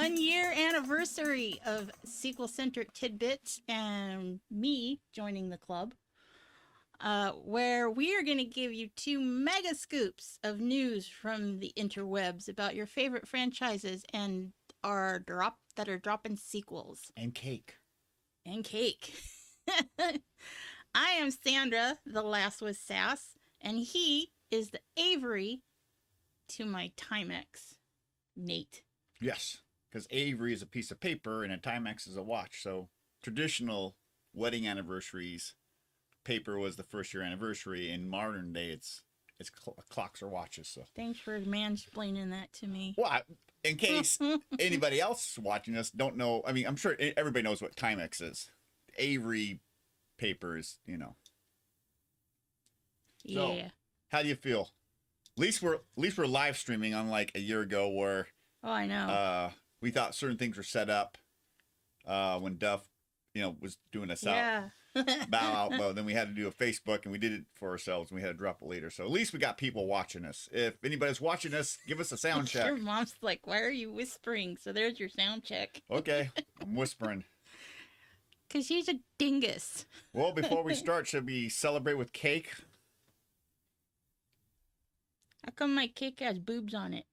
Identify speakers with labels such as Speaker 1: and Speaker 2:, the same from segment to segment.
Speaker 1: 1 year anniversary of SequelCentric Tidbits and me joining the club, where we are going to give you 2 mega scoops of news from the interwebs about your favorite franchises and are dropping sequels.
Speaker 2: And cake.
Speaker 1: And cake. I am Sandra, the last with sass, and he is the Avery to my Timex, Nate.
Speaker 2: Yes, because Avery is a piece of paper and a Timex is a watch. So traditional wedding anniversaries, paper was the first year anniversary. In modern day, it's clocks or watches. So
Speaker 1: Thanks for mansplaining that to me.
Speaker 2: well, in case anybody else watching us don't know, I mean, I'm sure everybody knows what Timex is. Avery papers, you know.
Speaker 1: Yeah.
Speaker 2: So, how do you feel? At least we're live streaming, unlike a year ago where
Speaker 1: Oh, I know.
Speaker 2: we thought certain things were set up when Duff, was doing us
Speaker 1: Yeah.
Speaker 2: bow out, but then we had to do a Facebook and we did it for ourselves and we had to drop it later. So at least we got people watching us. If anybody's watching us, give us a sound check.
Speaker 1: Your mom's like, why are you whispering? So there's your sound check.
Speaker 2: Okay, I'm whispering.
Speaker 1: Because he's a dingus.
Speaker 2: Well, before we start, should we celebrate with cake?
Speaker 1: How come my cake has boobs on it?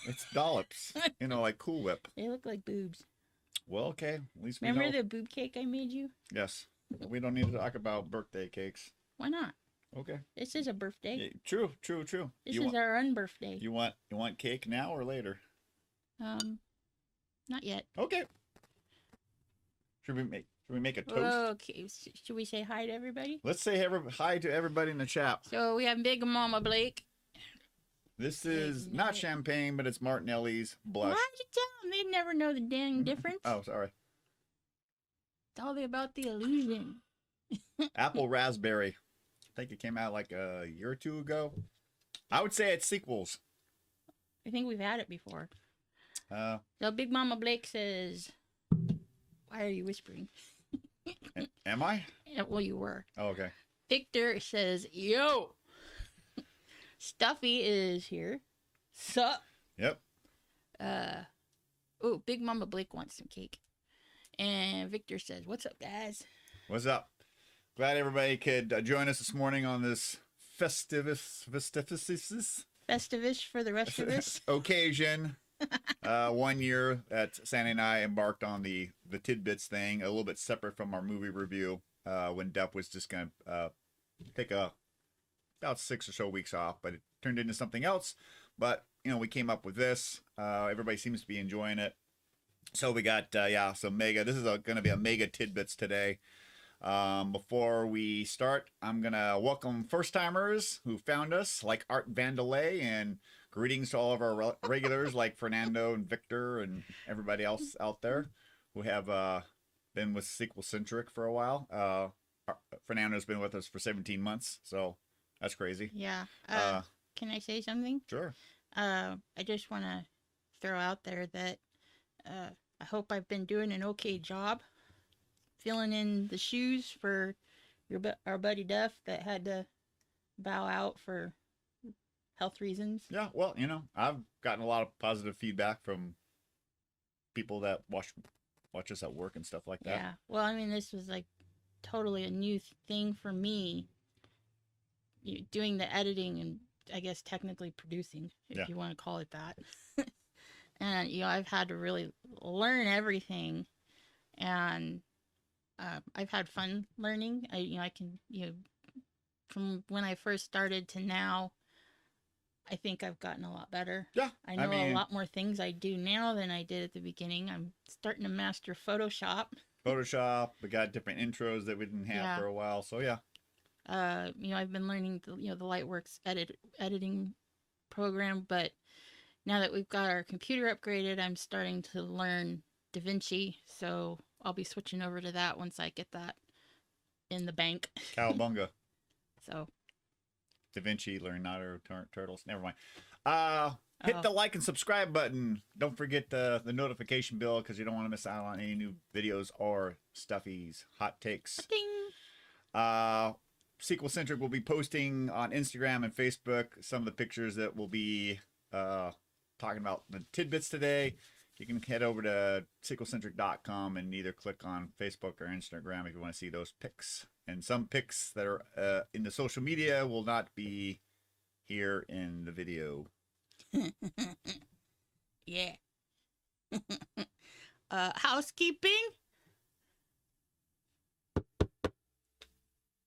Speaker 2: It's dollops, like Cool Whip.
Speaker 1: They look like boobs.
Speaker 2: Well, okay, at least we
Speaker 1: Remember
Speaker 2: know.
Speaker 1: the boob cake I made you?
Speaker 2: Yes, we don't need to talk about birthday cakes.
Speaker 1: Why not?
Speaker 2: Okay.
Speaker 1: This is a birthday.
Speaker 2: Yeah, true.
Speaker 1: This is our unbirthday.
Speaker 2: You want cake now or later?
Speaker 1: Not yet.
Speaker 2: Okay. Should we make a toast?
Speaker 1: Okay. Should we say hi to everybody?
Speaker 2: Let's say hi to everybody in the chat.
Speaker 1: So we have Big Mama Blake.
Speaker 2: This is not champagne, but it's Martinelli's blush.
Speaker 1: Why'd you tell them? They'd never know the dang difference.
Speaker 2: Oh, sorry.
Speaker 1: It's all about the illusion.
Speaker 2: Apple raspberry. I think it came out like a year or two ago. I would say it's sequels.
Speaker 1: I think we've had it before. So Big Mama Blake says, why are you whispering?
Speaker 2: Am I?
Speaker 1: Well, you were.
Speaker 2: Oh, okay.
Speaker 1: Victor says, yo. Stuffy is here. Sup?
Speaker 2: Yep.
Speaker 1: Big Mama Blake wants some cake. And Victor says, what's up, guys?
Speaker 2: What's up? Glad everybody could join us this morning on this Festivus
Speaker 1: Festivish for the rest of us.
Speaker 2: occasion. 1 year that Santa and I embarked on the Tidbits thing, a little bit separate from our movie review, when Duff was just going to take about 6 or so weeks off, but it turned into something else. But, we came up with this. Everybody seems to be enjoying it. So we got, some mega, this is going to be a mega Tidbits today. Before we start, I'm going to welcome first-timers who found us, like Art Vandelay, and greetings to all of our regulars like Fernando and Victor and everybody else out there who have been with SequelCentric for a while. Fernando's been with us for 17 months, so that's crazy.
Speaker 1: Yeah. Can I say something?
Speaker 2: Sure.
Speaker 1: I just want to throw out there that I hope I've been doing an okay job filling in the shoes for our buddy Duff that had to bow out for health reasons.
Speaker 2: Yeah, well, I've gotten a lot of positive feedback from people that watch us at work and stuff like that.
Speaker 1: Yeah. Well, I mean, this was like totally a new thing for me. Doing the editing and I guess technically producing, if you want to call it that. And, I've had to really learn everything. And I've had fun learning. I can, from when I first started to now, I think I've gotten a lot better.
Speaker 2: Yeah.
Speaker 1: I know a lot more things I do now than I did at the beginning. I'm starting to master Photoshop. We got different intros that we didn't have for a while. So, yeah. I've been learning the Lightworks editing program, but now that we've got our computer upgraded, I'm starting to learn DaVinci. So I'll be switching over to that once I get that in the bank.
Speaker 2: Cowabunga.
Speaker 1: So
Speaker 2: DaVinci, Leonardo, Turtles. Never mind. Hit the like and subscribe button. Don't forget the notification bell because you don't want to miss out on any new videos or stuffies, hot takes.
Speaker 1: Ding.
Speaker 2: SequelCentric will be posting on Instagram and Facebook some of the pictures that will be talking about the tidbits today, you can head over to SequelCentric.com and either click on Facebook or Instagram if you want to see those pics. And some pics that are in the social media will not be here in the video.
Speaker 1: Yeah. Housekeeping.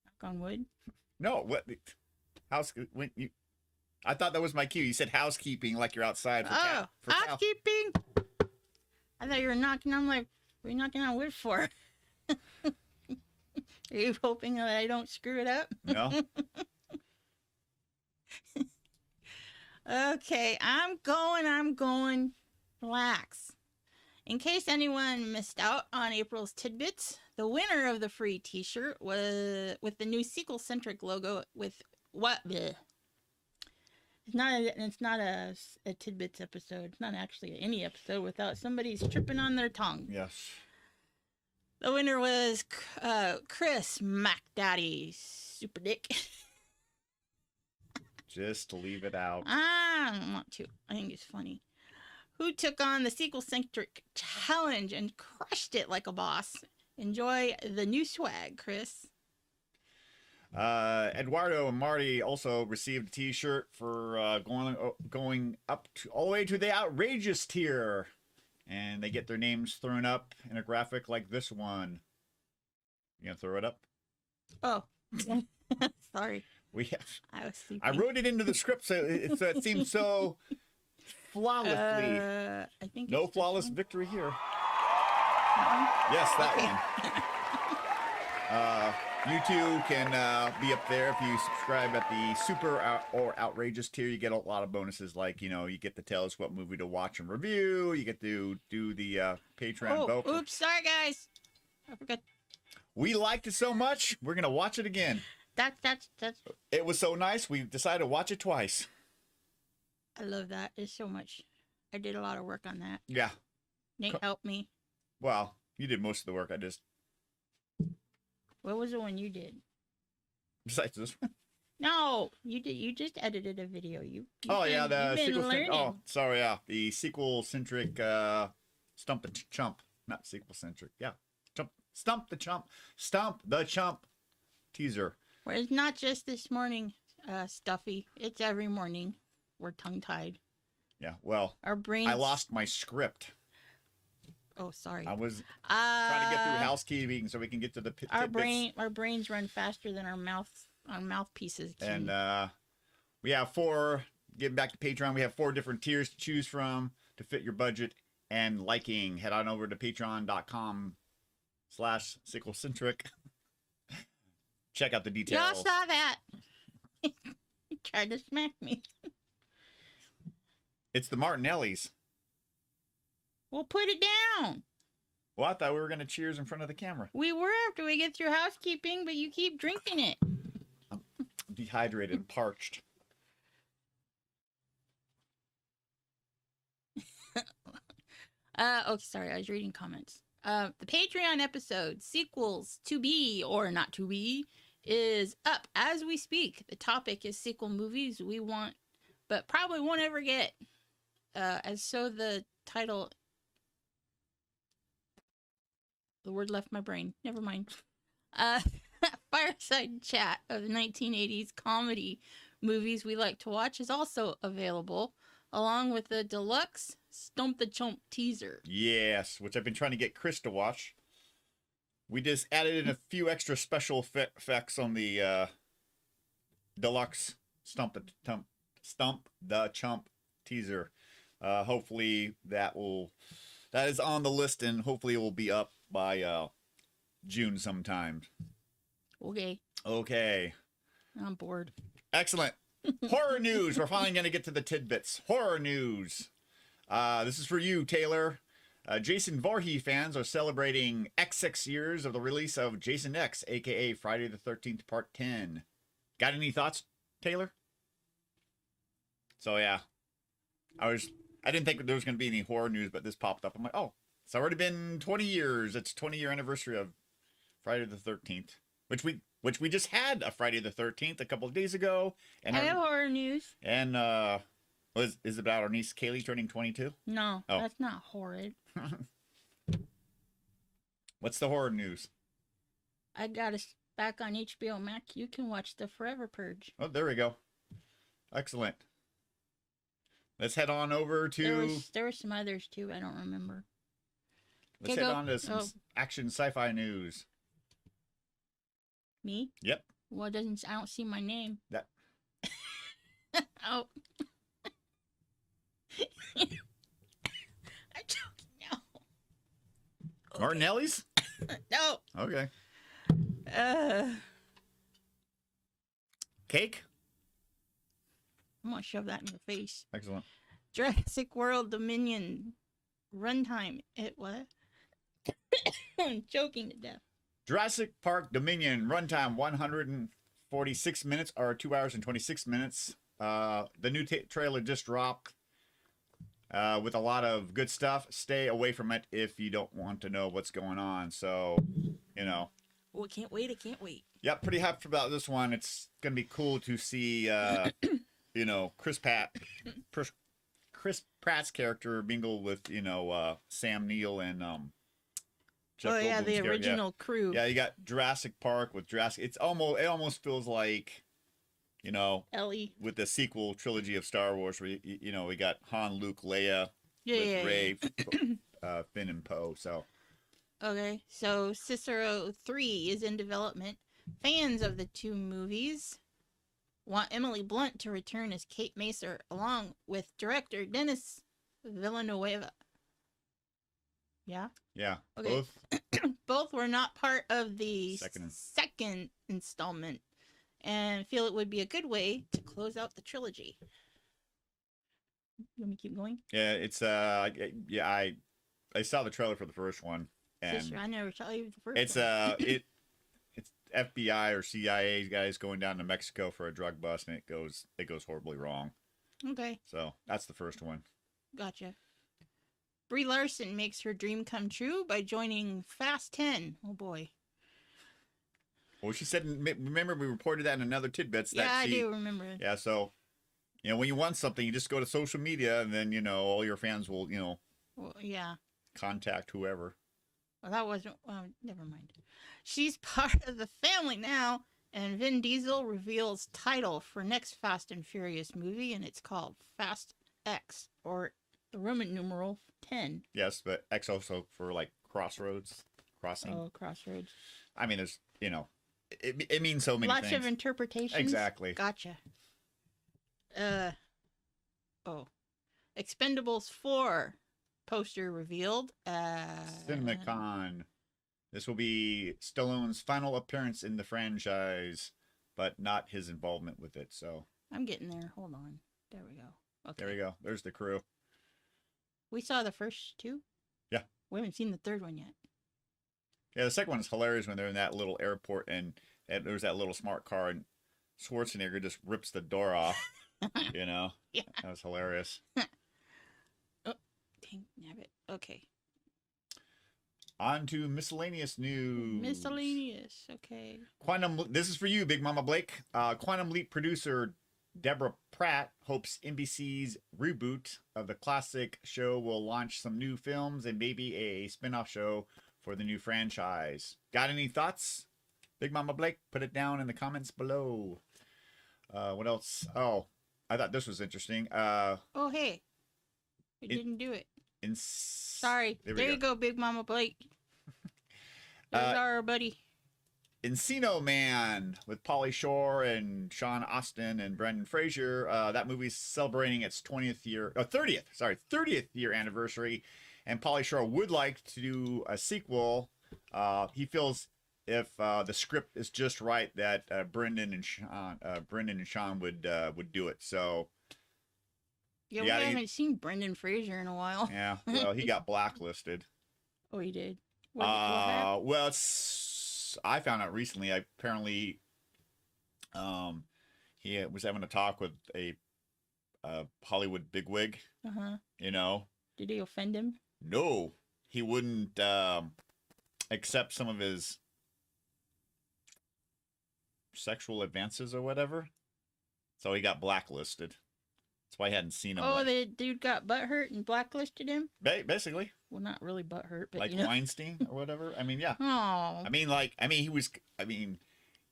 Speaker 1: Knock on wood.
Speaker 2: No, what? When you? I thought that was my cue. You said housekeeping, like you're outside. For
Speaker 1: housekeeping. I thought you were knocking. I'm like, what are you knocking on wood for? Are you hoping that I don't screw it up?
Speaker 2: No.
Speaker 1: Okay, I'm going. Relax. In case anyone missed out on April's Tidbits, the winner of the free t-shirt was with the new SequelCentric logo with what? Bleh. It's not a Tidbits episode. It's not actually any episode without somebody's tripping on their tongue.
Speaker 2: Yes.
Speaker 1: The winner was Chris MacDaddy Super Dick.
Speaker 2: Just to leave it out.
Speaker 1: I don't want to. I think it's funny. Who took on the SequelCentric challenge and crushed it like a boss. Enjoy the new swag, Chris.
Speaker 2: Eduardo and Marty also received a t-shirt for going up all the way to the outrageous tier. And they get their names thrown up in a graphic like this one. You gonna throw it up?
Speaker 1: Oh, sorry.
Speaker 2: I
Speaker 1: was sleeping.
Speaker 2: I wrote it into the script so it seemed so flawlessly.
Speaker 1: I think
Speaker 2: no flawless victory here.
Speaker 1: Uh-huh.
Speaker 2: Yes, that one. You two can be up there if you subscribe at the super or outrageous tier. You get a lot of bonuses, like you get to tell us what movie to watch and review. You get to do the Patreon vote.
Speaker 1: Oops, sorry guys, I forgot.
Speaker 2: We liked it so much, we're gonna watch it again.
Speaker 1: That's.
Speaker 2: It was so nice, we decided to watch it twice.
Speaker 1: I love that. It's so much. I did a lot of work on that.
Speaker 2: Yeah.
Speaker 1: Nate helped me.
Speaker 2: Well, you did most of the work. I just.
Speaker 1: What was the one you did?
Speaker 2: Besides this one?
Speaker 1: No, you did. You just edited a video.
Speaker 2: The SequelCentric. Oh, sorry, yeah, the SequelCentric Stump the Chump, not SequelCentric. Yeah, Stump the Chump teaser.
Speaker 1: Well, it's not just this morning, Stuffy. It's every morning. We're tongue-tied.
Speaker 2: Yeah, well,
Speaker 1: our brains.
Speaker 2: I lost my script.
Speaker 1: Oh, sorry.
Speaker 2: I was trying to get through housekeeping so we can get to the
Speaker 1: our brains run faster than our mouthpieces can.
Speaker 2: And we have getting back to Patreon, we have 4 different tiers to choose from to fit your budget and liking. Head on over to patreon.com/SequelCentric. Check out the details.
Speaker 1: Y'all saw that. He tried to smack me.
Speaker 2: It's the Martinellis.
Speaker 1: Well, put it down.
Speaker 2: Well, I thought we were going to cheers in front of the camera.
Speaker 1: We were after we get through housekeeping, but you keep drinking it.
Speaker 2: I'm dehydrated and parched.
Speaker 1: Sorry, I was reading comments. The Patreon episode, sequels to be or not to be, is up as we speak. The topic is sequel movies we want, but probably won't ever get. As so the title... The word left my brain. Never mind. Fireside chat of the 1980s comedy movies we like to watch is also available, along with the deluxe Stump the Chump teaser.
Speaker 2: Yes, which I've been trying to get Chris to watch. We just added in a few extra special effects on the deluxe Stump the Chump teaser. Hopefully that is on the list, and hopefully it will be up by June sometime. Okay.
Speaker 1: I'm bored.
Speaker 2: Excellent. Horror news. We're finally going to get to the tidbits. Horror news. This is for you, Taylor. Jason Voorhees fans are celebrating X6 years of the release of Jason X, a.k.a. Friday the 13th, Part 10. Got any thoughts, Taylor? So, yeah. I didn't think there was going to be any horror news, but this popped up. I'm like, oh, it's already been 20 years. It's 20-year anniversary of Friday the 13th, which we just had a Friday the 13th a couple of days ago. And
Speaker 1: I have horror news.
Speaker 2: And Is it about our niece Kaylee turning 22?
Speaker 1: No,
Speaker 2: Oh.
Speaker 1: that's not horrid.
Speaker 2: What's the horror news?
Speaker 1: I got us back on HBO Max. You can watch The Forever Purge.
Speaker 2: Oh, there we go. Excellent. Let's head on over to...
Speaker 1: There were some others too. I don't remember.
Speaker 2: Let's head on to some action sci-fi news.
Speaker 1: Me?
Speaker 2: Yep.
Speaker 1: Well, it doesn't. I don't see my name.
Speaker 2: That.
Speaker 1: Oh. I'm joking now. Okay.
Speaker 2: Martinelli's?
Speaker 1: No.
Speaker 2: Okay. Cake?
Speaker 1: I'm gonna shove that in your face.
Speaker 2: Excellent.
Speaker 1: Jurassic World Dominion runtime. It what? I'm choking to death.
Speaker 2: Jurassic Park Dominion runtime 146 minutes or 2 hours and 26 minutes. The new trailer just dropped with a lot of good stuff. Stay away from it if you don't want to know what's going on. So, you know.
Speaker 1: Oh, I can't wait. I can't wait.
Speaker 2: Yeah, pretty hyped about this one. It's going to be cool to see, you know, Chris Pratt's character mingle with, you know, Sam Neill and Jeff Goldblum's
Speaker 1: the original crew.
Speaker 2: Yeah, you got Jurassic Park with Jurassic. It almost feels like, you know,
Speaker 1: Ellie
Speaker 2: with the sequel trilogy of Star Wars, where you know we got Han, Luke, Leia, with Rey, Finn, and Poe. So.
Speaker 1: Okay, so Cicero 3 is in development. Fans of the two movies want Emily Blunt to return as Kate Macer, along with director Denis Villeneuve. Yeah?
Speaker 2: Yeah,
Speaker 1: okay.
Speaker 2: Both.
Speaker 1: Both were not part of the second installment, and feel it would be a good way to close out the trilogy. You want me to keep going?
Speaker 2: Yeah, it's yeah, I saw the trailer for the first one. And
Speaker 1: Sister, I never saw you the first one.
Speaker 2: It's FBI or CIA guys going down to Mexico for a drug bust, and it goes horribly wrong.
Speaker 1: Okay.
Speaker 2: So that's the first one.
Speaker 1: Gotcha. Brie Larson makes her dream come true by joining Fast 10. Oh boy.
Speaker 2: Well, she said. Remember, we reported that in another Tidbits.
Speaker 1: Yeah, I do remember.
Speaker 2: Yeah, so you know when you want something, you just go to social media, and then you know all your fans will
Speaker 1: Well, yeah.
Speaker 2: contact whoever.
Speaker 1: Well, that wasn't. Well, never mind. She's part of the family now, and Vin Diesel reveals title for next Fast and Furious movie, and it's called Fast X, or the Roman numeral 10.
Speaker 2: Yes, but X also for like crossing.
Speaker 1: Oh, crossroads.
Speaker 2: I mean, there's it means so many
Speaker 1: things. Lots of interpretations.
Speaker 2: Exactly.
Speaker 1: Gotcha. Expendables 4. Poster revealed.
Speaker 2: CinemaCon. This will be Stallone's final appearance in the franchise, but not his involvement with it. So
Speaker 1: I'm getting there. Hold on. There we go. Okay.
Speaker 2: There we go. There's the crew.
Speaker 1: We saw the first two.
Speaker 2: Yeah.
Speaker 1: We haven't seen the third one yet.
Speaker 2: Yeah, the second one is hilarious when they're in that little airport and there's that little smart car and Schwarzenegger just rips the door off. You know?
Speaker 1: Yeah.
Speaker 2: That was hilarious.
Speaker 1: Dang nabbit. Okay.
Speaker 2: On to miscellaneous news.
Speaker 1: Miscellaneous. Okay.
Speaker 2: This is for you, Big Mama Blake. Quantum Leap producer Deborah Pratt hopes NBC's reboot of the classic show will launch some new films and maybe a spin-off show for the new franchise. Got any thoughts, Big Mama Blake? Put it down in the comments below. What else? Oh, I thought this was interesting.
Speaker 1: Oh, hey. We didn't do it. Sorry. There you go, Big Mama Blake. There's our buddy.
Speaker 2: Encino Man with Pauly Shore and Sean Astin and Brendan Fraser. That movie's celebrating its 30th year anniversary, and Pauly Shore would like to do a sequel. He feels if the script is just right that Brendan and Sean would do it. So
Speaker 1: yeah, we haven't seen Brendan Fraser in a while.
Speaker 2: Yeah, well, he got blacklisted.
Speaker 1: Oh, he did.
Speaker 2: Well, I found out recently. Apparently, he was having a talk with a Hollywood bigwig. You know.
Speaker 1: Did he offend him?
Speaker 2: No, he wouldn't accept some of his sexual advances or whatever. So he got blacklisted. That's why I hadn't seen him.
Speaker 1: Oh, the dude got butthurt and blacklisted him?
Speaker 2: Basically.
Speaker 1: Well, not really butthurt, but
Speaker 2: like Weinstein or whatever. I mean, yeah.
Speaker 1: Oh.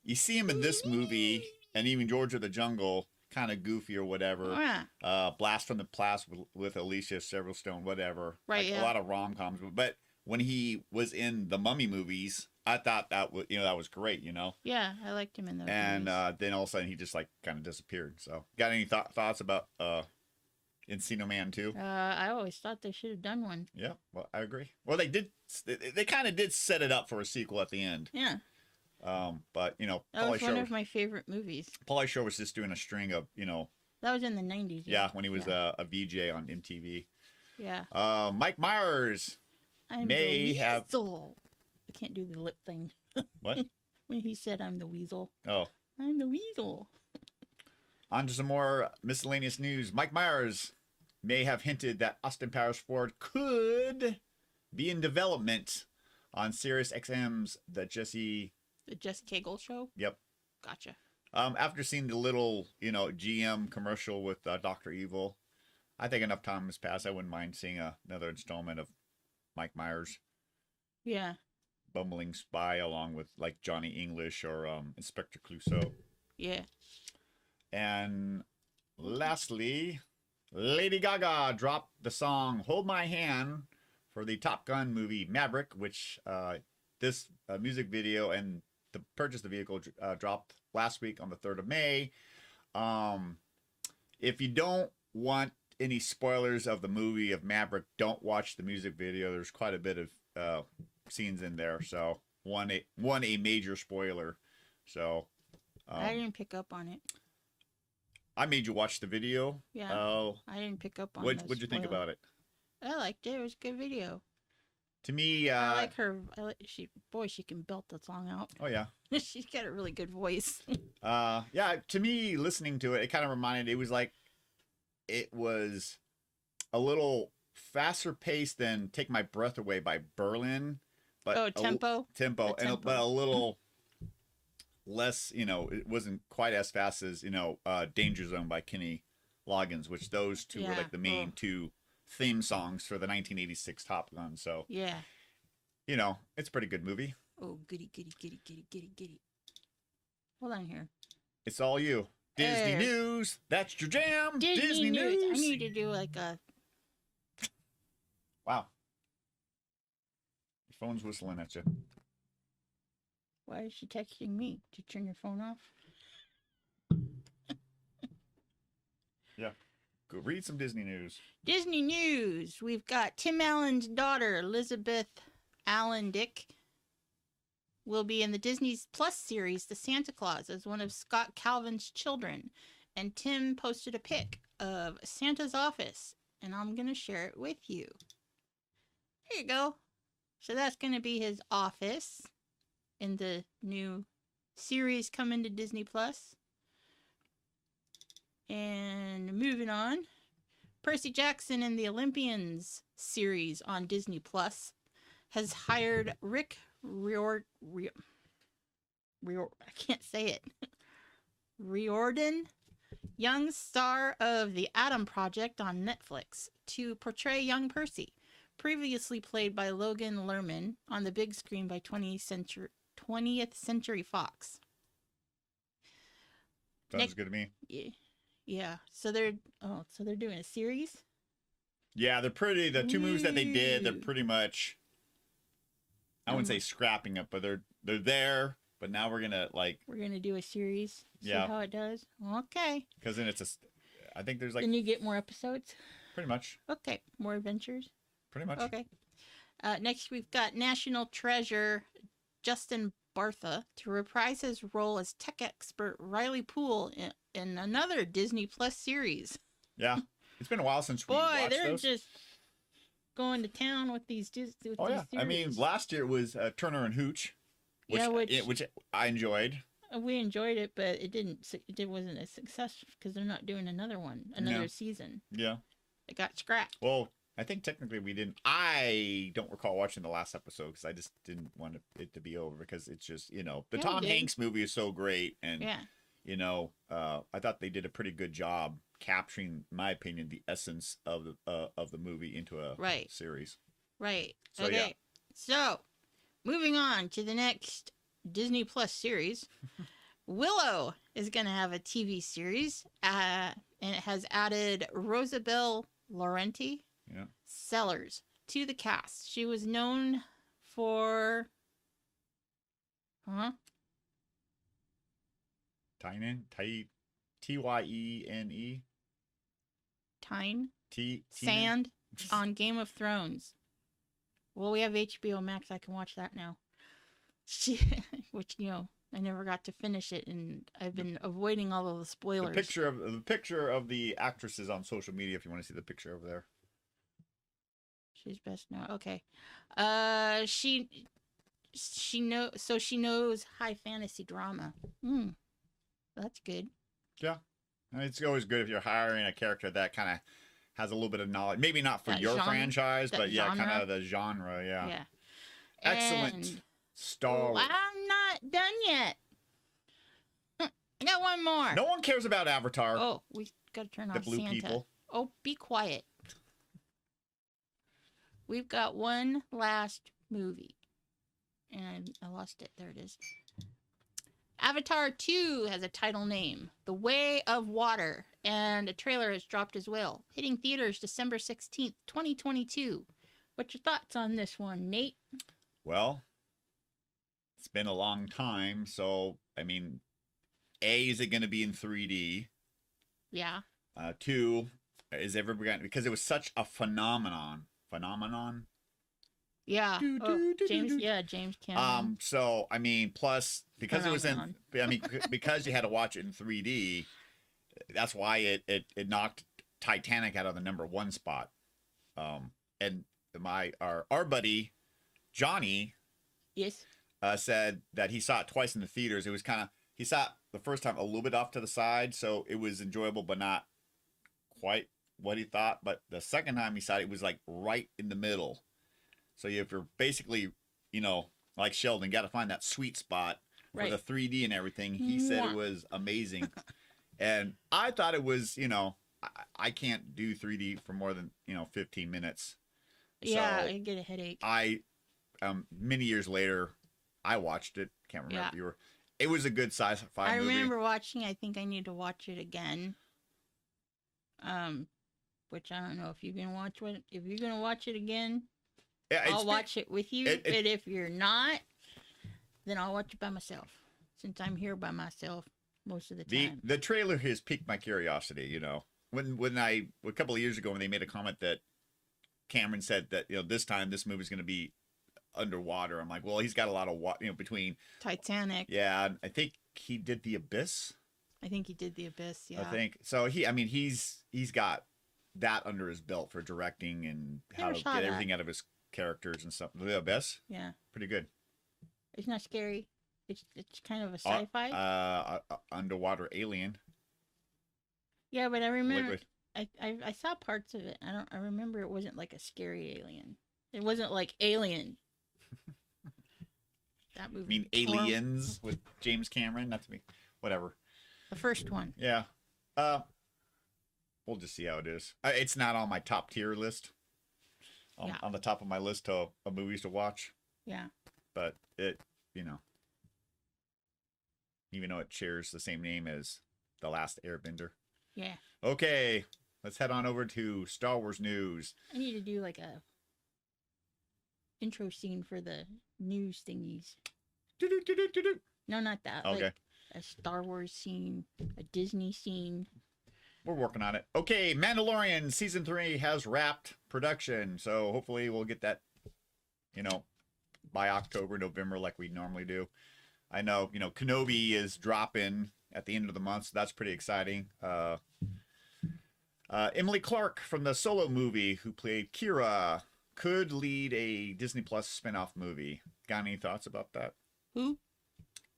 Speaker 2: You see him in this movie and even George of the Jungle, kind of goofy or whatever.
Speaker 1: Yeah.
Speaker 2: Blast from the Past with Alicia Silverstone, whatever.
Speaker 1: Right,
Speaker 2: like,
Speaker 1: yeah.
Speaker 2: A lot of rom-coms. But when he was in the Mummy movies, I thought that was great,
Speaker 1: Yeah, I liked him in those
Speaker 2: And
Speaker 1: movies.
Speaker 2: then all of a sudden he just like kind of disappeared. So, got any thoughts about Encino Man 2?
Speaker 1: I always thought they should have done one.
Speaker 2: Yeah, well, I agree. Well, they did. They kind of did set it up for a sequel at the end.
Speaker 1: Yeah.
Speaker 2: But
Speaker 1: that was one of my favorite movies.
Speaker 2: Pauly Shore was just doing a string of
Speaker 1: That was in the 90s.
Speaker 2: Yeah, when he was a VJ on MTV.
Speaker 1: Yeah.
Speaker 2: Mike Myers
Speaker 1: I can't do the lip thing.
Speaker 2: What?
Speaker 1: When he said, "I'm the weasel."
Speaker 2: Oh.
Speaker 1: I'm the weasel.
Speaker 2: On to some more miscellaneous news. Mike Myers may have hinted that Austin Powers Ford could be in development on Sirius XM's The Jesse
Speaker 1: Cagle Show?
Speaker 2: Yep.
Speaker 1: Gotcha.
Speaker 2: After seeing the little, GM commercial with Dr. Evil, I think enough time has passed. I wouldn't mind seeing another installment of Mike Myers.
Speaker 1: Yeah.
Speaker 2: Bumbling spy along with like Johnny English or Inspector Clouseau.
Speaker 1: Yeah.
Speaker 2: And lastly, Lady Gaga dropped the song Hold My Hand for the Top Gun movie Maverick, which this music video and the purchase of the vehicle dropped last week on the 3rd of May. If you don't want any spoilers of the movie of Maverick, don't watch the music video. There's quite a bit of scenes in there, so one a major spoiler. So
Speaker 1: I didn't pick up on it.
Speaker 2: I made you watch the video.
Speaker 1: Yeah.
Speaker 2: Oh,
Speaker 1: I didn't pick up on it.
Speaker 2: What'd you think about it?
Speaker 1: I liked it. It was a good video.
Speaker 2: To me,
Speaker 1: I like her. She can belt the song out.
Speaker 2: Oh yeah.
Speaker 1: She's got a really good voice.
Speaker 2: Yeah. To me, listening to it, it kind of reminded. It was a little faster paced than "Take My Breath Away" by Berlin. But
Speaker 1: tempo.
Speaker 2: But a little less. It wasn't quite as fast as "Danger Zone" by Kenny Loggins, which those two were like the main two theme songs for the 1986 Top Gun. So
Speaker 1: yeah,
Speaker 2: it's a pretty good movie.
Speaker 1: Oh, goody. Hold on here.
Speaker 2: It's all you. Disney News. That's your jam. Disney News.
Speaker 1: I need to do like a.
Speaker 2: Wow. Your phone's whistling at you.
Speaker 1: Why is she texting me? Did you turn your phone off?
Speaker 2: Yeah. Go read some Disney news.
Speaker 1: Disney news. We've got Tim Allen's daughter, Elizabeth Allen Dick, will be in the Disney Plus series, The Santa Claus, as one of Scott Calvin's children. And Tim posted a pic of Santa's office, and I'm going to share it with you. Here you go. So that's going to be his office in the new series coming to Disney Plus. And moving on, Percy Jackson and the Olympians series on Disney Plus has hired Rick I can't say it. Riordan, young star of The Atom Project on Netflix, to portray young Percy, previously played by Logan Lerman on the big screen by 20th Century Fox.
Speaker 2: Sounds good to me.
Speaker 1: Yeah. So they're doing a series?
Speaker 2: Yeah, they're pretty. The two movies that they did, they're pretty much, I wouldn't say scrapping it, but they're there. But now we're gonna do
Speaker 1: a series. See
Speaker 2: yeah.
Speaker 1: how it does. Okay.
Speaker 2: Because then I think there's
Speaker 1: Then you get more episodes.
Speaker 2: Pretty much.
Speaker 1: Okay, more adventures.
Speaker 2: Pretty much.
Speaker 1: Okay. Next we've got National Treasure Justin Bartha to reprise his role as tech expert Riley Poole in another Disney Plus series.
Speaker 2: Yeah, it's been a while since we watched
Speaker 1: they're
Speaker 2: those.
Speaker 1: just going to town with these.
Speaker 2: Oh yeah, I mean, last year was Turner and Hooch, which I enjoyed.
Speaker 1: We enjoyed it, but it wasn't a success because they're not doing another season.
Speaker 2: Yeah,
Speaker 1: it got scrapped.
Speaker 2: Well, I think technically we didn't. I don't recall watching the last episode because I just didn't want it to be over because it's just the Tom Hanks movie is so great and I thought they did a pretty good job capturing, in my opinion, the essence of the movie into a series.
Speaker 1: Right.
Speaker 2: So,
Speaker 1: okay.
Speaker 2: yeah.
Speaker 1: So, moving on to the next Disney Plus series. Willow is going to have a TV series, and it has added Rosabelle Laurenti Sellers to the cast. She was known for...
Speaker 2: Tyne? Tyene?
Speaker 1: Tyne? Sand on Game of Thrones. Well, we have HBO Max. I can watch that now. Which, I never got to finish it, and I've been avoiding all of the spoilers.
Speaker 2: The picture of the actress is on social media if you want to see the picture over there.
Speaker 1: She's best known. Okay. She knows high fantasy drama. That's good.
Speaker 2: Yeah. I mean, it's always good if you're hiring a character that kind of has a little bit of knowledge. Maybe not for your franchise, but kind of the genre. Yeah.
Speaker 1: Yeah.
Speaker 2: Excellent.
Speaker 1: And
Speaker 2: Star Wars.
Speaker 1: I'm not done yet. I got one more.
Speaker 2: No one cares about Avatar.
Speaker 1: Oh, we got to turn off
Speaker 2: the blue
Speaker 1: Santa.
Speaker 2: people.
Speaker 1: Oh, be quiet. We've got one last movie. And I lost it. There it is. Avatar 2 has a title name, The Way of Water, and a trailer has dropped as well. Hitting theaters December 16th, 2022. What's your thoughts on this one, Nate?
Speaker 2: Well, it's been a long time, so, I mean, A, is it going to be in 3D?
Speaker 1: Yeah.
Speaker 2: 2, is it ever going to, because it was such a phenomenon?
Speaker 1: Yeah. James Cameron.
Speaker 2: So, I mean, plus, because it was because you had to watch it in 3D, that's why it knocked Titanic out of the #1 spot. And our buddy, Johnny,
Speaker 1: yes,
Speaker 2: said that he saw it twice in the theaters. It was he saw it the first time a little bit off to the side, so it was enjoyable, but not quite what he thought. But the second time he saw it, it was like right in the middle. So if you're basically, like Sheldon, got to find that sweet spot for the 3D and everything. He said it was amazing. And I thought it was, I can't do 3D for more than, 15 minutes.
Speaker 1: Yeah,
Speaker 2: so
Speaker 1: I get a headache.
Speaker 2: Many years later, I watched it. Can't remember if you were. It was a good sci-fi movie.
Speaker 1: I remember watching. I think I need to watch it again. Which I don't know if you're gonna watch it. If you're gonna watch it again, I'll watch it with you. But if you're not, then I'll watch it by myself. Since I'm here by myself most of the time.
Speaker 2: The trailer has piqued my curiosity. When a couple of years ago when they made a comment that Cameron said that this time this movie's going to be underwater. I'm like, well, he's got a lot of water, between
Speaker 1: Titanic.
Speaker 2: Yeah, I think he did The Abyss.
Speaker 1: I think he did The Abyss. Yeah,
Speaker 2: I think so. He's got that under his belt for directing and how to get everything out of his characters and stuff. The Abyss.
Speaker 1: Yeah,
Speaker 2: pretty good.
Speaker 1: It's not scary. It's kind of a sci-fi.
Speaker 2: Underwater alien.
Speaker 1: Yeah, but I remember I saw parts of it. I remember it wasn't like a scary alien. It wasn't like Alien. That movie.
Speaker 2: I mean Aliens with James Cameron? Not to me. Whatever.
Speaker 1: The first one.
Speaker 2: Yeah. We'll just see how it is. It's not on my top tier list. On the top of my list of movies to watch.
Speaker 1: Yeah.
Speaker 2: But it, even though it shares the same name as The Last Airbender.
Speaker 1: Yeah.
Speaker 2: Okay, let's head on over to Star Wars news.
Speaker 1: I need to do like a intro scene for the news thingies. No, not that.
Speaker 2: Okay.
Speaker 1: Like a Star Wars scene, a Disney scene.
Speaker 2: We're working on it. Okay, Mandalorian Season 3 has wrapped production, so hopefully we'll get that, by October, November like we normally do. I know, Kenobi is dropping at the end of the month, so that's pretty exciting. Emily Clark from the Solo movie, who played Kira, could lead a Disney Plus spinoff movie. Got any thoughts about that?
Speaker 1: Who?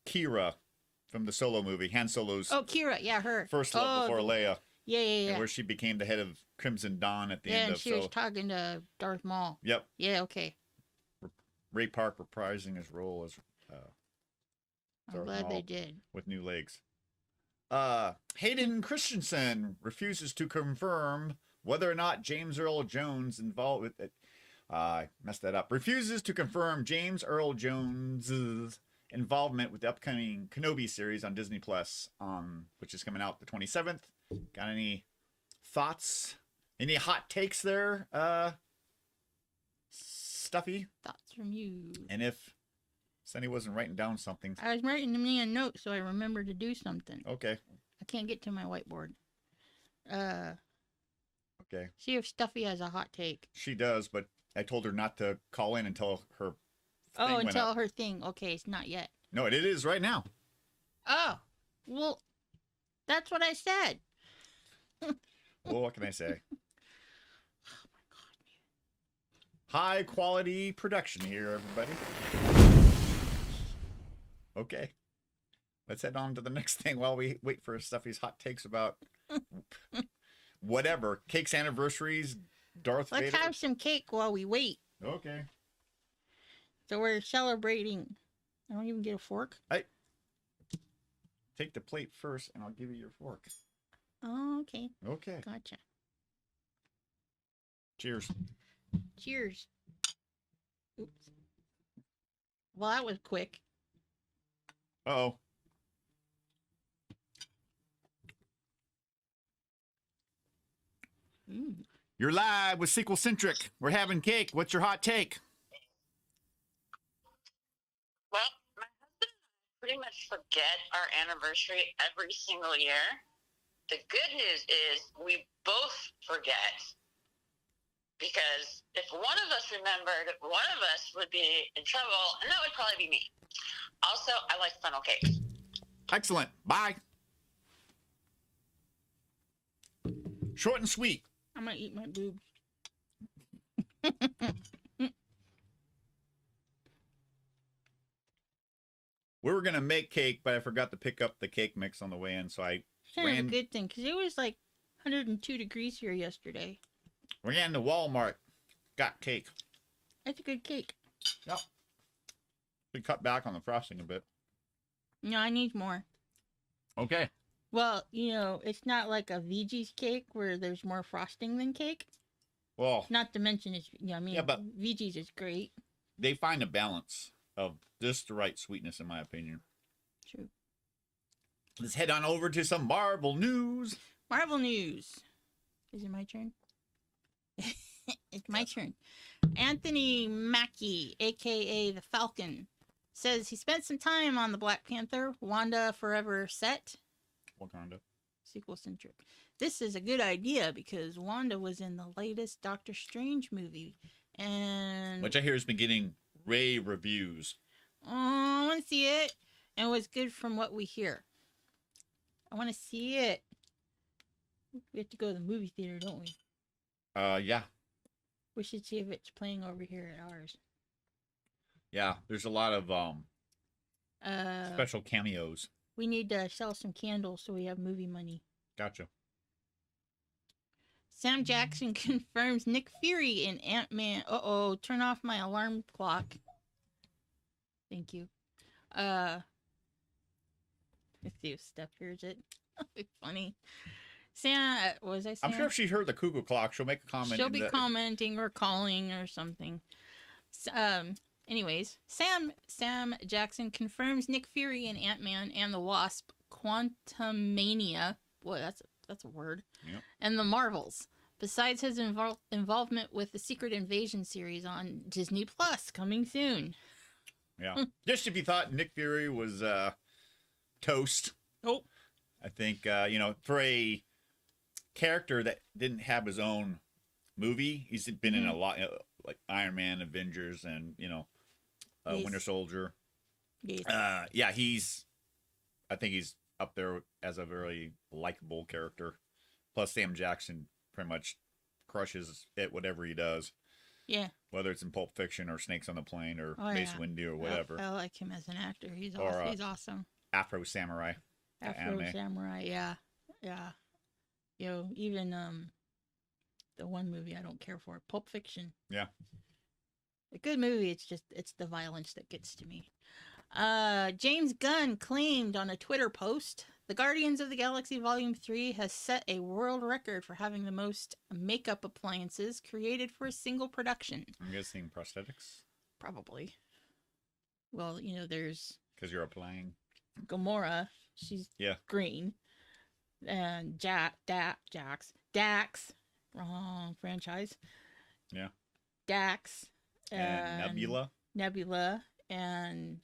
Speaker 2: Kira from the Solo movie, Han Solo's.
Speaker 1: Oh, Kira, yeah, her.
Speaker 2: First love before Leia.
Speaker 1: Yeah.
Speaker 2: And where she became the head of Crimson Dawn at the end of.
Speaker 1: Yeah, and she was talking to Darth Maul.
Speaker 2: Yep.
Speaker 1: Yeah, okay.
Speaker 2: Ray Park reprising his role as.
Speaker 1: I'm glad they did.
Speaker 2: With new legs. Hayden Christensen refuses to confirm whether or not James Earl Jones involved with it. I messed that up. Refuses to confirm James Earl Jones's involvement with the upcoming Kenobi series on Disney Plus, which is coming out the 27th. Got any thoughts? Any hot takes there, Stuffy?
Speaker 1: Thoughts from you.
Speaker 2: And if Sunny wasn't writing down something.
Speaker 1: I was writing me a note so I remember to do something.
Speaker 2: Okay.
Speaker 1: I can't get to my whiteboard.
Speaker 2: Okay.
Speaker 1: See if Stuffy has a hot take.
Speaker 2: She does, but I told her not to call in until her thing went
Speaker 1: until
Speaker 2: up.
Speaker 1: her thing. Okay, it's not yet.
Speaker 2: No, it is right now.
Speaker 1: Oh, well, that's what I said.
Speaker 2: Well, what can I say? Oh my God. High quality production here, everybody. Okay. Let's head on to the next thing while we wait for Stuffy's hot takes about whatever. Cake's anniversaries, Darth Vader.
Speaker 1: Let's have some cake while we wait.
Speaker 2: Okay.
Speaker 1: So we're celebrating. I don't even get a fork.
Speaker 2: Take the plate first, and I'll give you your fork.
Speaker 1: Oh, okay.
Speaker 2: Okay.
Speaker 1: Gotcha.
Speaker 2: Cheers.
Speaker 1: Cheers. Oops. Well, that was quick.
Speaker 2: Uh-oh. You're live with SequelCentric. We're having cake. What's your hot take?
Speaker 3: Well, my husband and I pretty much forget our anniversary every single year. The good news is we both forget. Because if one of us remembered, one of us would be in trouble, and that would probably be me. Also, I like funnel cakes.
Speaker 2: Excellent. Bye. Short and sweet.
Speaker 1: I'm going to eat my boobs.
Speaker 2: We were going to make cake, but I forgot to pick up the cake mix on the way in, so I
Speaker 1: Kind of a good thing, because it was like 102 degrees here yesterday.
Speaker 2: ran to Walmart, got cake.
Speaker 1: That's a good cake.
Speaker 2: Yep. We cut back on the frosting a bit.
Speaker 1: No, I need more.
Speaker 2: Okay.
Speaker 1: Well, you know, it's not like a VG's cake where there's more frosting than cake.
Speaker 2: Well,
Speaker 1: Not to mention, it's, you know, I mean,
Speaker 2: Yeah, but-
Speaker 1: VG's is great.
Speaker 2: they find a balance of just the right sweetness, in my opinion.
Speaker 1: True.
Speaker 2: Let's head on over to some Marvel news.
Speaker 1: Marvel news. Is it my turn? It's my turn. Anthony Mackie, a.k.a. the Falcon, says he spent some time on the Black Panther Wakanda Forever set.
Speaker 2: Wakanda.
Speaker 1: SequelCentric. This is a good idea because Wanda was in the latest Doctor Strange movie. And
Speaker 2: Which I hear has been getting rave reviews.
Speaker 1: I want to see it. And it was good from what we hear. I want to see it. We have to go to the movie theater, don't we?
Speaker 2: Yeah.
Speaker 1: We should see if it's playing over here at ours.
Speaker 2: Yeah, there's a lot of special cameos.
Speaker 1: We need to sell some candles so we have movie money.
Speaker 2: Gotcha.
Speaker 1: Sam Jackson confirms Nick Fury in Ant-Man. Uh-oh, turn off my alarm clock. Thank you. Let's see if Steph hears it. That'd be funny. Sam, was I Sam?
Speaker 2: I'm sure if she heard the cuckoo clock, she'll make a comment.
Speaker 1: She'll be commenting or calling or something. Anyways, Sam Jackson confirms Nick Fury in Ant-Man and the Wasp: Quantumania. Boy, that's a word.
Speaker 2: Yep.
Speaker 1: And the Marvels. Besides his involvement with the Secret Invasion series on Disney Plus coming soon.
Speaker 2: Yeah. Just if you thought Nick Fury was toast.
Speaker 1: Nope.
Speaker 2: I think for a character that didn't have his own movie, he's been in a lot, like Iron Man, Avengers, and
Speaker 1: Yes.
Speaker 2: Winter Soldier.
Speaker 1: Yes.
Speaker 2: I think he's up there as a very likable character. Plus, Sam Jackson pretty much crushes at whatever he does.
Speaker 1: Yeah.
Speaker 2: Whether it's in Pulp Fiction or Snakes on the Plane or
Speaker 1: Oh,
Speaker 2: Mace
Speaker 1: yeah.
Speaker 2: Windu or whatever.
Speaker 1: I like him as an actor. He's
Speaker 2: Or,
Speaker 1: awesome. He's awesome.
Speaker 2: Afro Samurai.
Speaker 1: Afro
Speaker 2: anime.
Speaker 1: Samurai, yeah. You know, even the one movie I don't care for, Pulp Fiction.
Speaker 2: Yeah.
Speaker 1: A good movie, it's the violence that gets to me. James Gunn claimed on a Twitter post The Guardians of the Galaxy Volume 3 has set a world record for having the most makeup appliances created for a single production.
Speaker 2: I'm guessing prosthetics?
Speaker 1: Probably. Well, there's...
Speaker 2: Because you're applying.
Speaker 1: Gamora. She's green. And Dax. Wrong franchise.
Speaker 2: Yeah.
Speaker 1: Dax.
Speaker 2: And
Speaker 1: Nebula. And...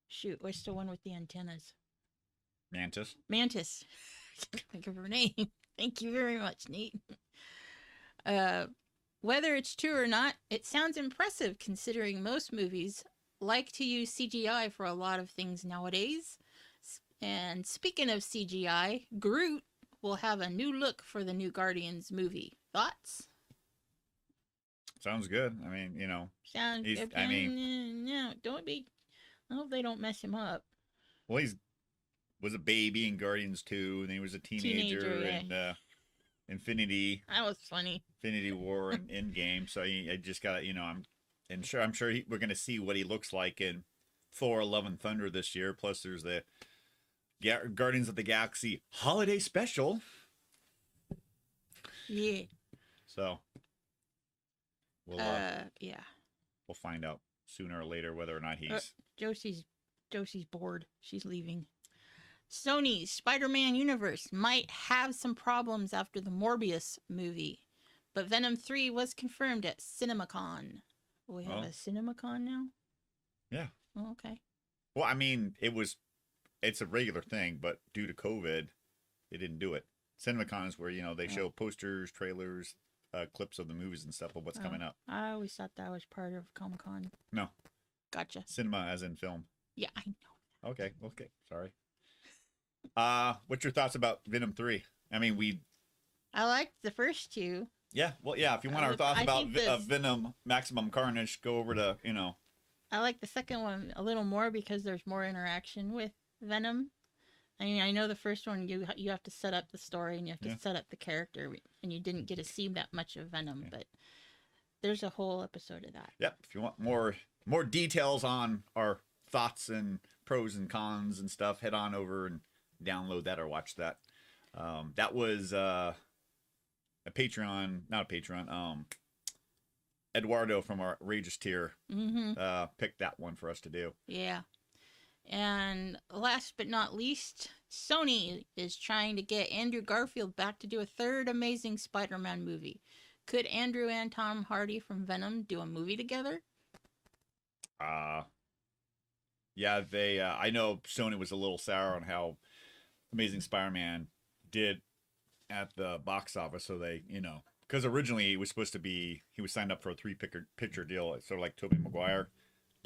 Speaker 1: Shoot, what's the one with the antennas?
Speaker 2: Mantis.
Speaker 1: Think of her name. Thank you very much, Nate. Whether it's true or not, it sounds impressive considering most movies like to use CGI for a lot of things nowadays. And speaking of CGI, Groot will have a new look for the new Guardians movie. Thoughts?
Speaker 2: Sounds good. I mean,
Speaker 1: Sounds good. No, don't be... I hope they don't mess him up.
Speaker 2: Well, was a baby in Guardians 2, and then he was a teenager in Infinity.
Speaker 1: That was funny.
Speaker 2: Infinity War and Endgame. So I just got I'm sure we're gonna see what he looks like in Thor: Love and Thunder this year. Plus, there's the Guardians of the Galaxy holiday special.
Speaker 1: Yeah.
Speaker 2: So we'll we'll find out sooner or later whether or not he's.
Speaker 1: Josie's bored. She's leaving. Sony's Spider-Man universe might have some problems after the Morbius movie, but Venom 3 was confirmed at CinemaCon. We have a CinemaCon now?
Speaker 2: Yeah.
Speaker 1: Oh, okay.
Speaker 2: Well, I mean, it's a regular thing, but due to COVID, they didn't do it. CinemaCon is where, they show posters, trailers, clips of the movies and stuff of what's coming up.
Speaker 1: I always thought that was part of Comic-Con.
Speaker 2: No.
Speaker 1: Gotcha.
Speaker 2: Cinema as in film.
Speaker 1: Yeah, I know.
Speaker 2: Okay. Sorry. What's your thoughts about Venom 3? I mean,
Speaker 1: I liked the first two.
Speaker 2: Yeah, well, yeah, if you want our thoughts about Venom Maximum Carnage, go over to,
Speaker 1: I like the second one a little more because there's more interaction with Venom. I mean, I know the first one, you have to set up the story and you have to set up the character, and you didn't get to see that much of Venom, but there's a whole episode of that.
Speaker 2: Yep, if you want more details on our thoughts and pros and cons and stuff, head on over and download that or watch that. That was a Patreon, not a Patreon, Eduardo from our Outrageous tier picked that one for us to do.
Speaker 1: Yeah. And last but not least, Sony is trying to get Andrew Garfield back to do a third Amazing Spider-Man movie. Could Andrew and Tom Hardy from Venom do a movie together?
Speaker 2: Yeah, they. I know Sony was a little sour on how Amazing Spider-Man did at the box office, so they, because originally it was supposed to be, he was signed up for a 3-picture deal, sort of like Tobey Maguire.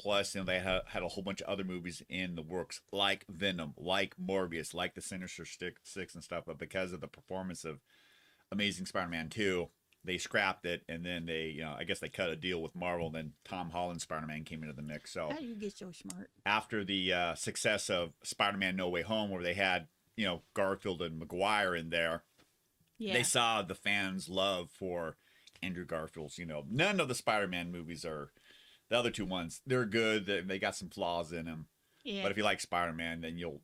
Speaker 2: Plus, they had a whole bunch of other movies in the works, like Venom, like Morbius, like the Sinister Six and stuff. But because of the performance of Amazing Spider-Man 2, they scrapped it, and then they, I guess they cut a deal with Marvel. And then Tom Holland's Spider-Man came into the mix. So
Speaker 1: how do you get so smart?
Speaker 2: After the success of Spider-Man: No Way Home, where they had Garfield and Maguire in there, they saw the fans' love for Andrew Garfield's. None of the Spider-Man movies are. The other two ones, they're good. They got some flaws in them. Yeah. But if you like Spider-Man, then you'll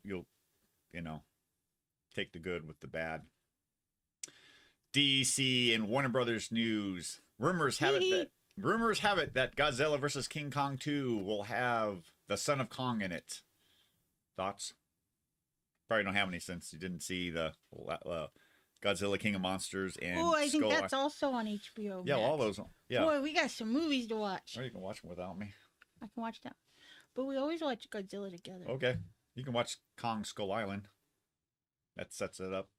Speaker 2: take the good with the bad. DC and Warner Brothers news. Rumors have it that Godzilla vs. King Kong 2 will have the Son of Kong in it. Thoughts? Probably don't have any since you didn't see the Godzilla King of Monsters and
Speaker 1: I think that's also on HBO.
Speaker 2: Yeah, all those. Yeah.
Speaker 1: Boy, we got some movies to watch.
Speaker 2: Or you can watch them without me.
Speaker 1: I can watch that. But we always watch Godzilla together.
Speaker 2: Okay. You can watch Kong Skull Island. That sets it up.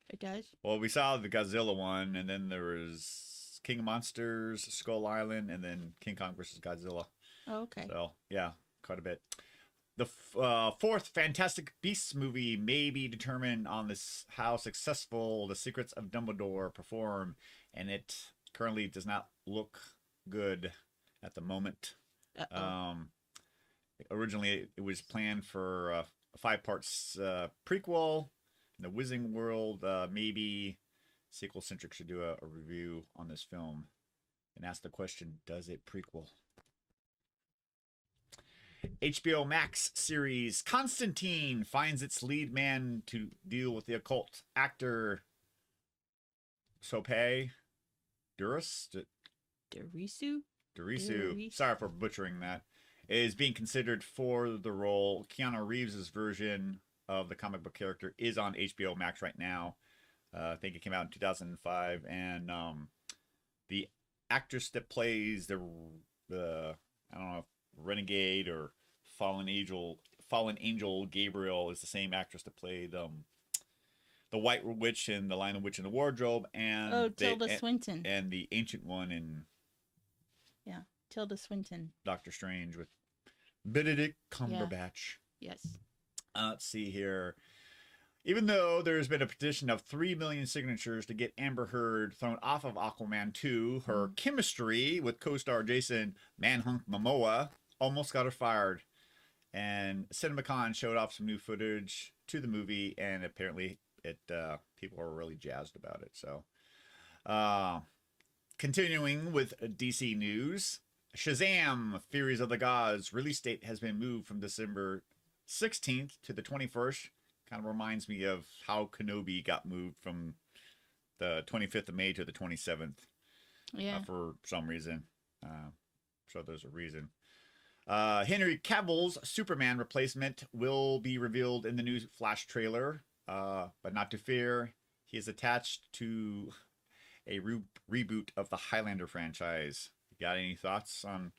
Speaker 1: It does?
Speaker 2: Well, we saw the Godzilla one, and then there was King of Monsters, Skull Island, and then King Kong versus Godzilla.
Speaker 1: Oh, okay.
Speaker 2: So, yeah, quite a bit. The fourth Fantastic Beasts movie may be determined on how successful The Secrets of Dumbledore perform, and it currently does not look good at the moment. Originally, it was planned for a 5-part prequel in the Wizarding World. Maybe SequelCentric should do a review on this film and ask the question, does it prequel? HBO Max series Constantine finds its lead man to deal with the occult. Actor Sope Duris? Derisu. Sorry for butchering that. Is being considered for the role. Keanu Reeves' version of the comic book character is on HBO Max right now. I think it came out in 2005. And the actress that plays the I don't know if Renegade or Fallen Angel Gabriel is the same actress that played the White Witch in The Lion, the Witch, and the Wardrobe, and
Speaker 1: Tilda Swinton,
Speaker 2: and the ancient one in
Speaker 1: Tilda Swinton,
Speaker 2: Doctor Strange with Benedict Cumberbatch.
Speaker 1: Yes.
Speaker 2: Let's see here. Even though there's been a petition of 3 million signatures to get Amber Heard thrown off of Aquaman 2, her chemistry with co-star Jason Manhunk Momoa almost got her fired. And CinemaCon showed off some new footage to the movie, and apparently people are really jazzed about it. So, continuing with DC news, Shazam! Furies of the Gods release date has been moved from December 16th to the 21st. Kind of reminds me of how Kenobi got moved from the 25th of May to the 27th.
Speaker 1: Yeah.
Speaker 2: For some reason. So there's a reason. Henry Cavill's Superman replacement will be revealed in the new Flash trailer. But not to fear, he is attached to a reboot of the Highlander franchise. You got any thoughts on?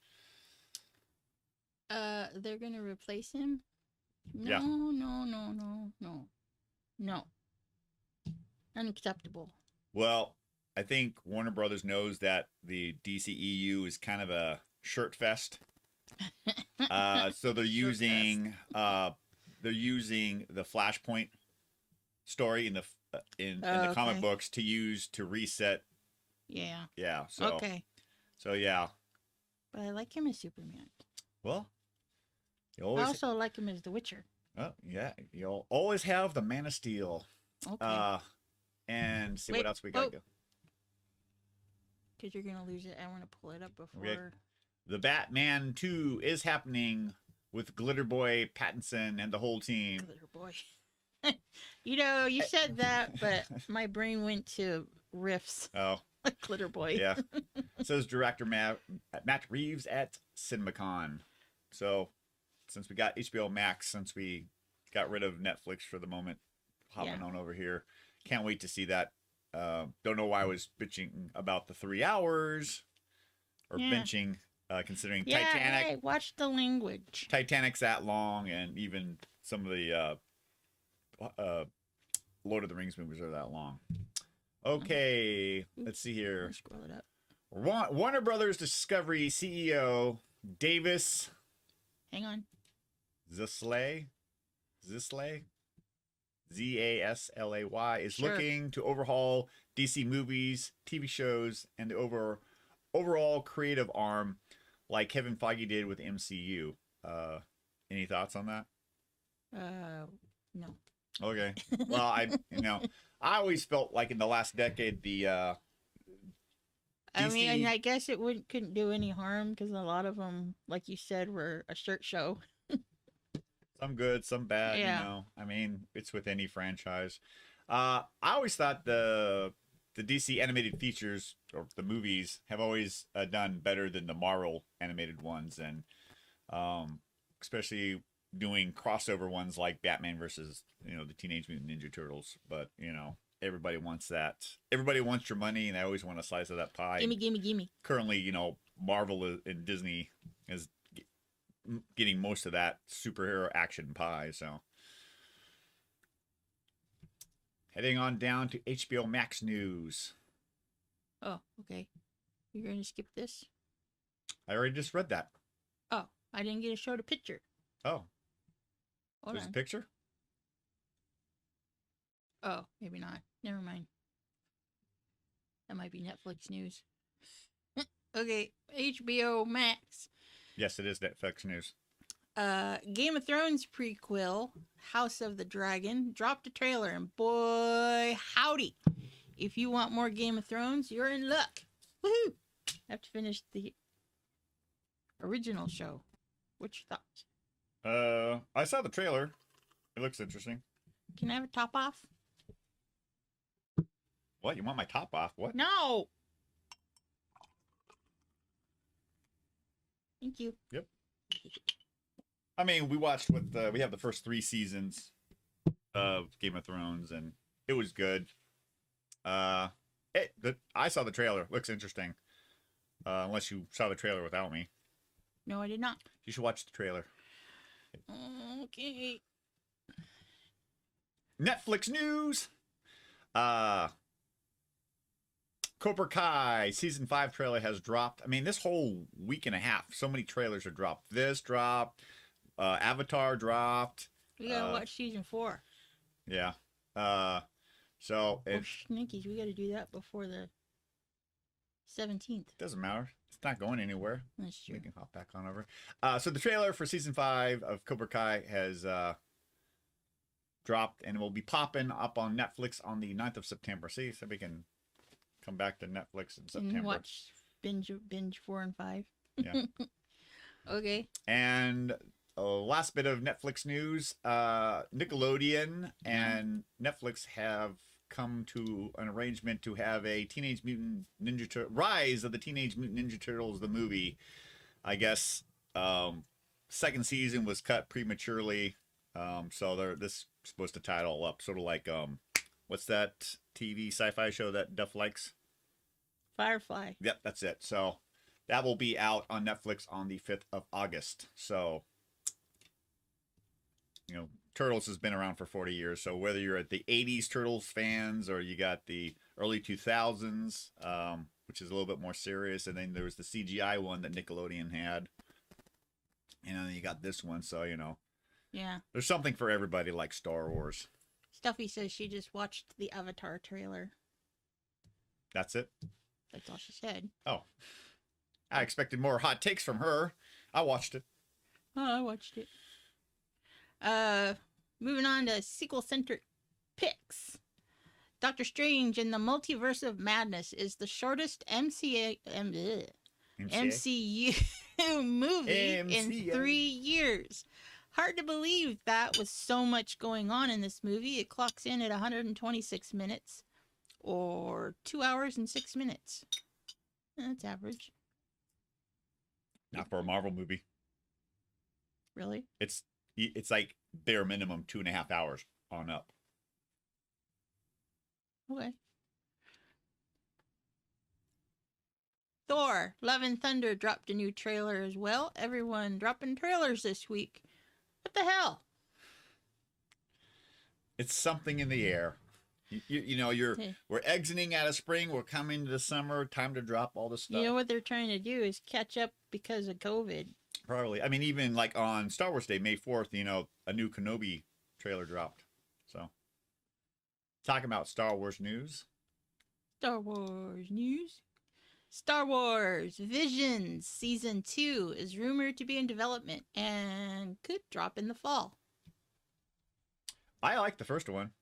Speaker 1: They're gonna replace him? No,
Speaker 2: Yeah.
Speaker 1: No. Unacceptable.
Speaker 2: Well, I think Warner Brothers knows that the DCEU is kind of a shirt fest. So they're using the Flashpoint story in the comic books to use to reset.
Speaker 1: Yeah.
Speaker 2: Yeah. So
Speaker 1: Okay.
Speaker 2: So yeah.
Speaker 1: But I like him as Superman.
Speaker 2: Well, you
Speaker 1: I
Speaker 2: always
Speaker 1: also like him as The Witcher.
Speaker 2: oh yeah, you'll always have the Man of Steel.
Speaker 1: Okay.
Speaker 2: And see
Speaker 1: Wait,
Speaker 2: what else we got.
Speaker 1: Because you're gonna lose it. I want to pull it up before.
Speaker 2: Okay. The Batman 2 is happening with Glitter Boy Pattinson and the whole team.
Speaker 1: Glitter Boy. You said that, but my brain went to riffs.
Speaker 2: Oh.
Speaker 1: Glitter Boy.
Speaker 2: Yeah. Says director Matt Reeves at CinemaCon. So, since we got HBO Max, since we got rid of Netflix for the moment, hopping on over here. Can't wait to see that. Don't know why I was bitching about the 3 hours or benching, considering Titanic.
Speaker 1: Hey, watch the language.
Speaker 2: Titanic's that long, and even some of the Lord of the Rings movies are that long. Okay, let's see here.
Speaker 1: Scroll it up.
Speaker 2: Warner Brothers Discovery CEO Davis.
Speaker 1: Hang on.
Speaker 2: Zaslay, Zaslay is looking to overhaul DC movies, TV shows, and the overall creative arm like Kevin Feige did with MCU. Any thoughts on that?
Speaker 1: No.
Speaker 2: Okay. Well, I always felt like in the last decade DC...
Speaker 1: I mean, I guess it couldn't do any harm because a lot of them, like you said, were a shirt show.
Speaker 2: Some good, some bad, I mean, it's with any franchise. I always thought the DC animated features or the movies have always done better than the Marvel animated ones, and especially doing crossover ones like Batman versus the Teenage Mutant Ninja Turtles. But everybody wants that. Everybody wants your money, and they always want a slice of that pie.
Speaker 1: Gimme.
Speaker 2: Currently, Marvel and Disney is getting most of that superhero action pie. So, heading on down to HBO Max news.
Speaker 1: Oh, okay. You're going to skip this?
Speaker 2: I already just read that.
Speaker 1: Oh, I didn't get to show the picture.
Speaker 2: Oh.
Speaker 1: Hold
Speaker 2: There's
Speaker 1: on.
Speaker 2: a picture?
Speaker 1: Oh, maybe not. Never mind. That might be Netflix news. Okay, HBO Max.
Speaker 2: Yes, it is Netflix news.
Speaker 1: Game of Thrones prequel, House of the Dragon, dropped a trailer, and boy, howdy. If you want more Game of Thrones, you're in luck. Woohoo! I have to finish the original show. What's your thoughts?
Speaker 2: I saw the trailer. It looks interesting.
Speaker 1: Can I have a top off?
Speaker 2: What? You want my top off? What?
Speaker 1: No. Thank you.
Speaker 2: Yep. I mean, we watched we have the first 3 seasons of Game of Thrones, and it was good. I saw the trailer. Looks interesting. Unless you saw the trailer without me.
Speaker 1: No, I did not.
Speaker 2: You should watch the trailer.
Speaker 1: Okay.
Speaker 2: Netflix news. Cobra Kai season 5 trailer has dropped. I mean, this whole week and a half, so many trailers are dropped. This dropped. Avatar dropped.
Speaker 1: We gotta watch season 4.
Speaker 2: Yeah. So it
Speaker 1: Snickies, we gotta do that before the 17th.
Speaker 2: doesn't matter. It's not going anywhere.
Speaker 1: That's true.
Speaker 2: We can hop back on over. So the trailer for season 5 of Cobra Kai has dropped and will be popping up on Netflix on the 9th of September. See, so we can come back to Netflix in September.
Speaker 1: And watch binge 4 and 5.
Speaker 2: Yeah.
Speaker 1: Okay.
Speaker 2: And last bit of Netflix news: Nickelodeon and Netflix have come to an arrangement to have a Teenage Mutant Ninja Rise of the Teenage Mutant Ninja Turtles the movie. I guess second season was cut prematurely, so this is supposed to tie it all up, sort of like what's that TV sci-fi show that Duff likes?
Speaker 1: Firefly.
Speaker 2: Yep, that's it. So that will be out on Netflix on the 5th of August. So, you know, Turtles has been around for 40 years. So whether you're at the 80s Turtles fans or you got the early 2000s, which is a little bit more serious, and then there was the CGI one that Nickelodeon had, and then you got this one. So, you know,
Speaker 1: Yeah.
Speaker 2: there's something for everybody like Star Wars.
Speaker 1: Stuffy says she just watched the Avatar trailer.
Speaker 2: That's it?
Speaker 1: That's all she said.
Speaker 2: Oh. I expected more hot takes from her. I watched it.
Speaker 1: Oh, I watched it. Moving on to SequelCentric picks. Doctor Strange in the Multiverse of Madness is the shortest MCU movie in 3 years. Hard to believe that with so much going on in this movie. It clocks in at 126 minutes or 2 hours and 6 minutes. That's average.
Speaker 2: Not for a Marvel movie.
Speaker 1: Really?
Speaker 2: It's like bare minimum 2.5 hours on up.
Speaker 1: Okay. Thor, Love and Thunder dropped a new trailer as well. Everyone dropping trailers this week. What the hell?
Speaker 2: It's something in the air. You know, we're exiting out of spring. We're coming to summer. Time to drop all this stuff.
Speaker 1: You know what they're trying to do is catch up because of COVID.
Speaker 2: Probably. I mean, even like on Star Wars Day, May 4th, you know, a new Kenobi trailer dropped. So, talking about Star Wars news.
Speaker 1: Star Wars news. Star Wars Visions Season 2 is rumored to be in development and could drop in the fall.
Speaker 2: I liked the first one.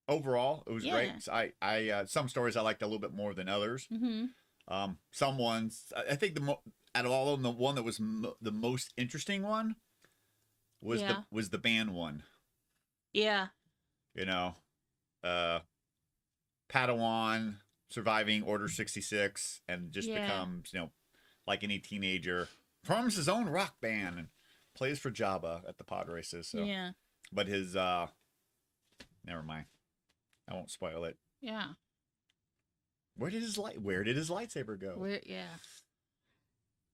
Speaker 2: Overall, it was great. I some stories I liked a little bit more than others.
Speaker 1: Mm-hmm.
Speaker 2: Some ones, I think out of all of them, the one that was the most interesting one was the band one.
Speaker 1: Yeah.
Speaker 2: You know, Padawan surviving Order 66 and just becomes, you know, like any teenager, forms his own rock band and plays for Jabba at the pod races. So.
Speaker 1: Yeah.
Speaker 2: But his, never mind. I won't spoil it.
Speaker 1: Yeah.
Speaker 2: Where did his lightsaber go?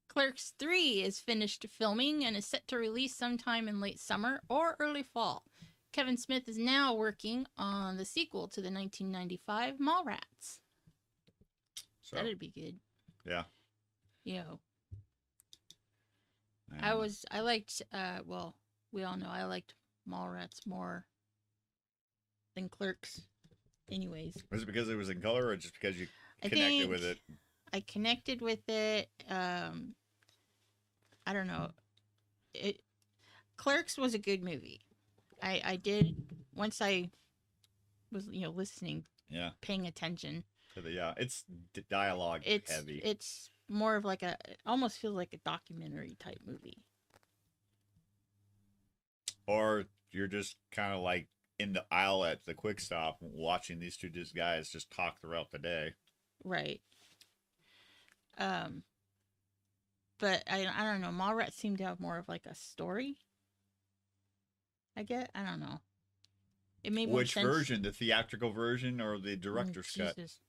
Speaker 1: Clerks 3 is finished filming and is set to release sometime in late summer or early fall. Kevin Smith is now working on the sequel to the 1995 Mallrats.
Speaker 2: So,
Speaker 1: That'd be good.
Speaker 2: Yeah.
Speaker 1: Yo. I liked, well, we all know I liked Mallrats more than Clerks. Anyways.
Speaker 2: Was it because it was in color or just because you connected with it?
Speaker 1: I connected with it. I don't know. Clerks was a good movie. I did, once I was, listening, paying attention.
Speaker 2: It's dialogue heavy.
Speaker 1: It's more of like it almost feels like a documentary type movie.
Speaker 2: Or you're just kind of like in the aisle at the quick stop watching these two guys just talk throughout the day.
Speaker 1: Right. But I don't know. Mallrats seem to have more of like a story. I don't know. It made more
Speaker 2: Which
Speaker 1: sense.
Speaker 2: version? The theatrical version or the director's cut?
Speaker 1: Jesus.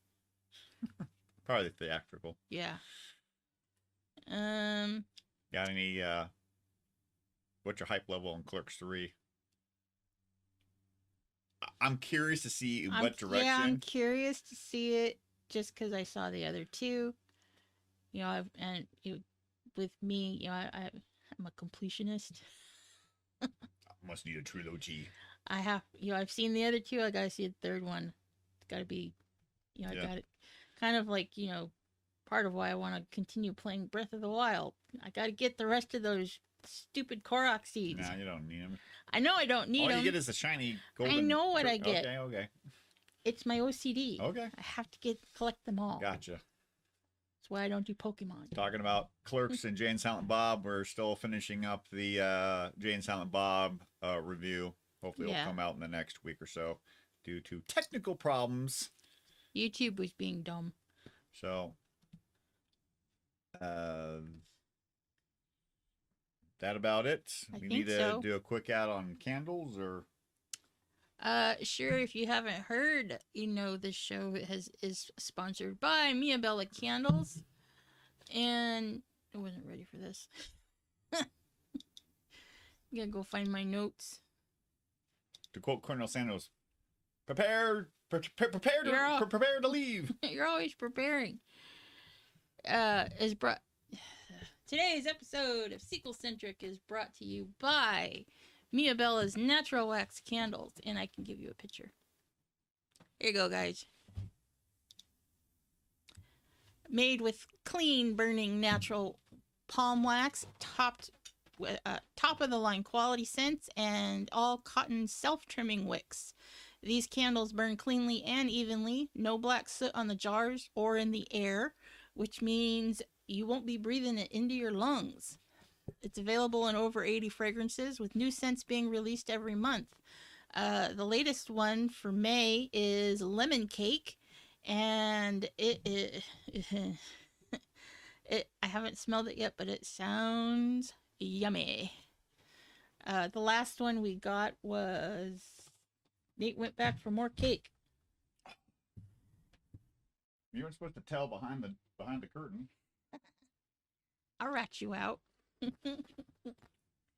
Speaker 2: Probably theatrical.
Speaker 1: Yeah.
Speaker 2: Got any what's your hype level on Clerks 3? I'm curious to see what direction.
Speaker 1: Yeah, I'm curious to see it just because I saw the other two. You know, with me, you know, I'm a completionist.
Speaker 2: Must need a trilogy.
Speaker 1: I've seen the other two. I gotta see the third one. It's gotta be, I got it. Kind of like, part of why I want to continue playing Breath of the Wild. I gotta get the rest of those stupid Korok seeds.
Speaker 2: Nah, you don't need them.
Speaker 1: I know I don't need them.
Speaker 2: All you get is a shiny golden.
Speaker 1: I know what I get.
Speaker 2: Okay.
Speaker 1: It's my OCD.
Speaker 2: Okay.
Speaker 1: I have to collect them all.
Speaker 2: Gotcha.
Speaker 1: That's why I don't do Pokemon.
Speaker 2: Talking about Clerks and Jay and Silent Bob, we're still finishing up the Jay and Silent Bob review. Hopefully it'll come out in the next week or so due to technical problems.
Speaker 1: YouTube was being dumb.
Speaker 2: So, that about it? We need to do a quick ad on candles or...
Speaker 1: Sure. If you haven't heard, this show is sponsored by Mia Bella Candles, and I wasn't ready for this. I gotta go find my notes.
Speaker 2: To quote Colonel Sanders, prepare to leave.
Speaker 1: You're always preparing. Today's episode of SequelCentric is brought to you by Mia Bella's Natural Wax Candles, and I can give you a picture. Here you go, guys. Made with clean burning natural palm wax, topped with top of the line quality scents, and all cotton self-trimming wicks. These candles burn cleanly and evenly, no black soot on the jars or in the air, which means you won't be breathing it into your lungs. It's available in over 80 fragrances, with new scents being released every month. The latest one for May is Lemon Cake, and I haven't smelled it yet, but it sounds yummy. The last one we got was Nate went back for more cake.
Speaker 2: You weren't supposed to tell behind the curtain.
Speaker 1: I'll rat you out.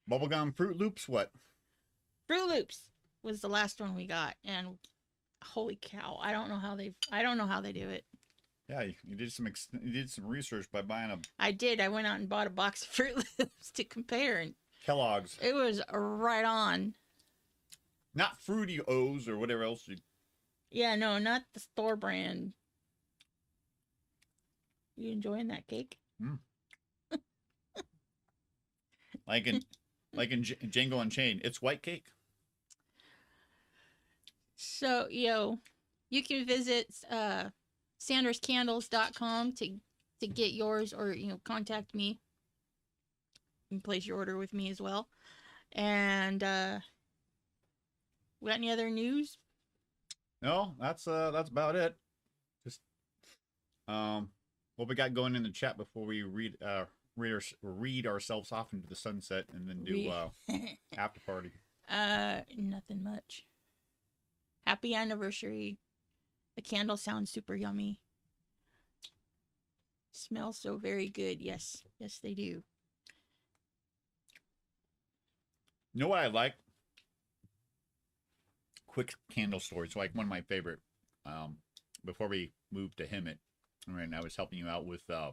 Speaker 2: Bubblegum Fruit Loops, what?
Speaker 1: Fruit Loops was the last one we got, and holy cow, I don't know how they do it.
Speaker 2: Yeah, you did some research by buying a...
Speaker 1: I did. I went out and bought a box of Fruit Loops to compare, and
Speaker 2: Kellogg's.
Speaker 1: It was right on.
Speaker 2: Not Fruity O's or whatever else you...
Speaker 1: Yeah, no, not the store brand. You enjoying that cake?
Speaker 2: Mm. like in Django Unchained, it's white cake.
Speaker 1: So, you can visit sanderscandles.com to get yours, or contact me. You can place your order with me as well. And we got any other news?
Speaker 2: No, that's about it. Just what we got going in the chat before we read ourselves off into the sunset and then do after party.
Speaker 1: Nothing much. Happy anniversary. The candles sound super yummy. Smell so very good. Yes, they do.
Speaker 2: You know what I like? Quick candle stories. Like one of my favorite. Before we moved to Hemet, and I was helping you out with the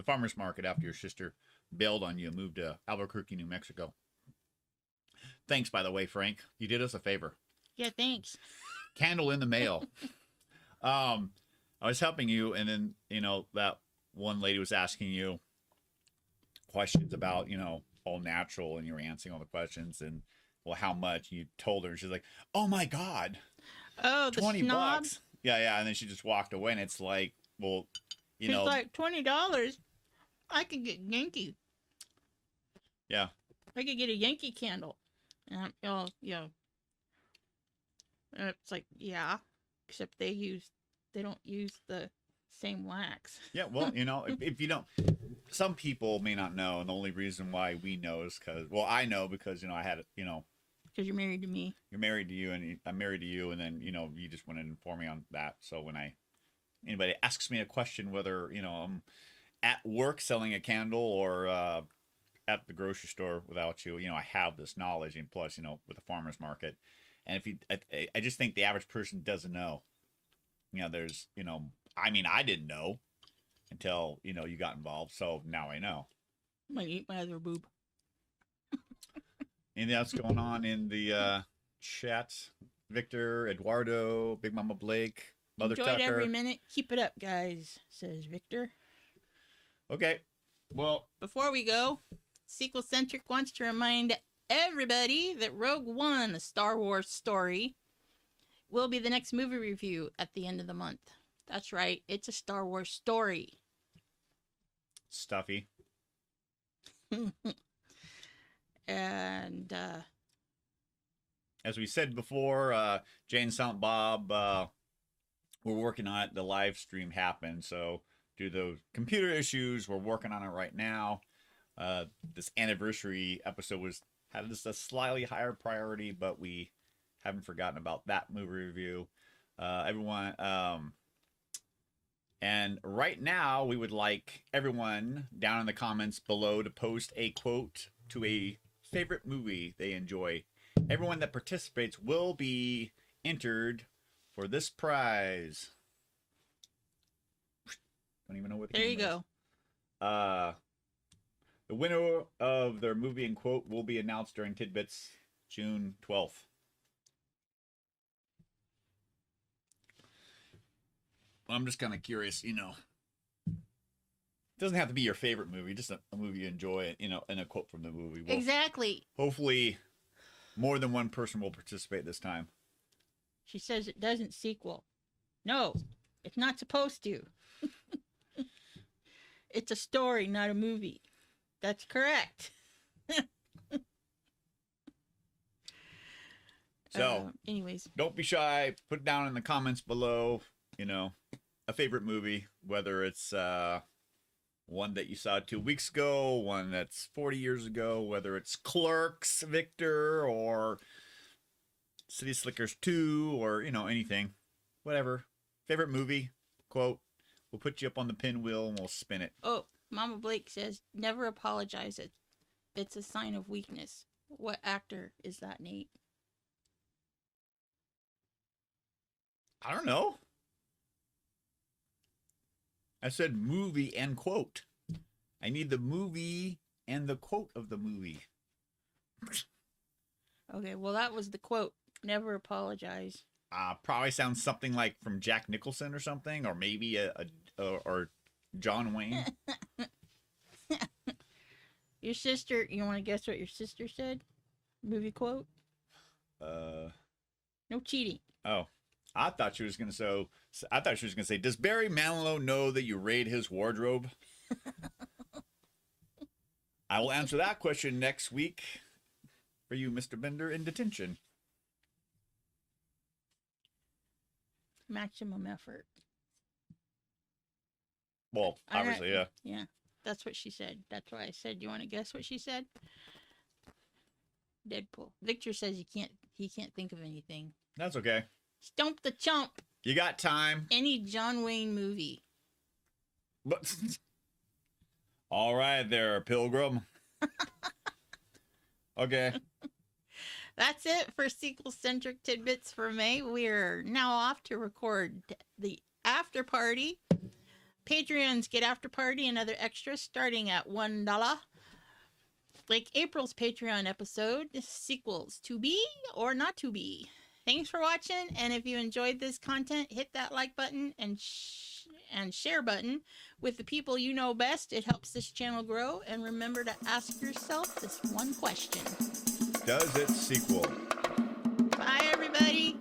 Speaker 2: farmer's market after your sister bailed on you and moved to Albuquerque, New Mexico. Thanks, by the way, Frank. You did us a favor.
Speaker 1: Yeah, thanks.
Speaker 2: Candle in the mail. I was helping you, and then that one lady was asking you questions about all natural, and you were answering all the questions, and how much? You told her, and she's like, "Oh my God,
Speaker 1: oh, the snob.
Speaker 2: $20." Yeah, and then she just walked away, and it's like, well,
Speaker 1: She's like, $20. I could get Yankee.
Speaker 2: Yeah.
Speaker 1: I could get a Yankee candle. Oh, yeah. It's like, yeah, except they don't use the same wax.
Speaker 2: Yeah, well, if you don't, some people may not know, and the only reason why we know is because, well, I know because I had,
Speaker 1: Because you're married to me.
Speaker 2: you're married to you, and I'm married to you, and then you just want to inform me on that. So when anybody asks me a question, whether I'm at work selling a candle or at the grocery store without you, I have this knowledge, and plus, with the farmers market, and if you, I just think the average person doesn't know. There's, I mean, I didn't know until you got involved, so now I know.
Speaker 1: I might eat my other boob.
Speaker 2: Anything else going on in the chat? Victor, Eduardo, Big Mama Blake, Mother
Speaker 1: Enjoyed
Speaker 2: Tucker.
Speaker 1: every minute. Keep it up, guys, says Victor.
Speaker 2: Okay. Well,
Speaker 1: before we go, SequelCentric wants to remind everybody that Rogue One, a Star Wars story, will be the next movie review at the end of the month. That's right. It's a Star Wars story.
Speaker 2: Stuffy.
Speaker 1: And
Speaker 2: as we said before, Jane and Silent Bob, we're working on it. The live stream happened, so due to those computer issues, we're working on it right now. This anniversary episode had just a slightly higher priority, but we haven't forgotten about that movie review. Everyone, and right now we would like everyone down in the comments below to post a quote to a favorite movie they enjoy. Everyone that participates will be entered for this prize. Don't even know what the
Speaker 1: there you go.
Speaker 2: The winner of their movie and quote will be announced during Tidbits June 12th. Well, I'm just kind of curious, it doesn't have to be your favorite movie, just a movie you enjoy, and a quote from the movie.
Speaker 1: Exactly.
Speaker 2: Hopefully more than one person will participate this time.
Speaker 1: She says it doesn't sequel. No, it's not supposed to. It's a story, not a movie. That's correct.
Speaker 2: So,
Speaker 1: anyways,
Speaker 2: don't be shy. Put it down in the comments below, a favorite movie, whether it's one that you saw 2 weeks ago, one that's 40 years ago, whether it's Clerks, Victor, or City Slickers 2, or, anything. Whatever. Favorite movie, quote. We'll put you up on the pinwheel and we'll spin it.
Speaker 1: Oh, Mama Blake says, never apologize. It's a sign of weakness. What actor is that, Nate?
Speaker 2: I don't know. I said movie and quote. I need the movie and the quote of the movie.
Speaker 1: Okay, well, that was the quote. Never apologize.
Speaker 2: Probably sounds something like from Jack Nicholson or something, or maybe or John Wayne.
Speaker 1: Your sister, you want to guess what your sister said? Movie quote? No cheating.
Speaker 2: Oh, I thought she was gonna say, does Barry Manilow know that you raid his wardrobe? I will answer that question next week for you, Mr. Bender, in detention.
Speaker 1: Maximum effort.
Speaker 2: Well, obviously, yeah.
Speaker 1: Yeah, that's what she said. That's why I said, you want to guess what she said? Deadpool. Victor says he can't think of anything.
Speaker 2: That's okay.
Speaker 1: Stump the chump.
Speaker 2: You got time.
Speaker 1: Any John Wayne movie.
Speaker 2: But all right there, Pilgrim. Okay.
Speaker 1: That's it for SequelCentric Tidbits for May. We're now off to record the after party. Patreons get after party and other extras starting at $1. Like April's Patreon episode, sequels to be or not to be. Thanks for watching, and if you enjoyed this content, hit that like button and share button with the people you know best. It helps this channel grow, and remember to ask yourself this one question.
Speaker 2: Does it sequel?
Speaker 1: Bye, everybody.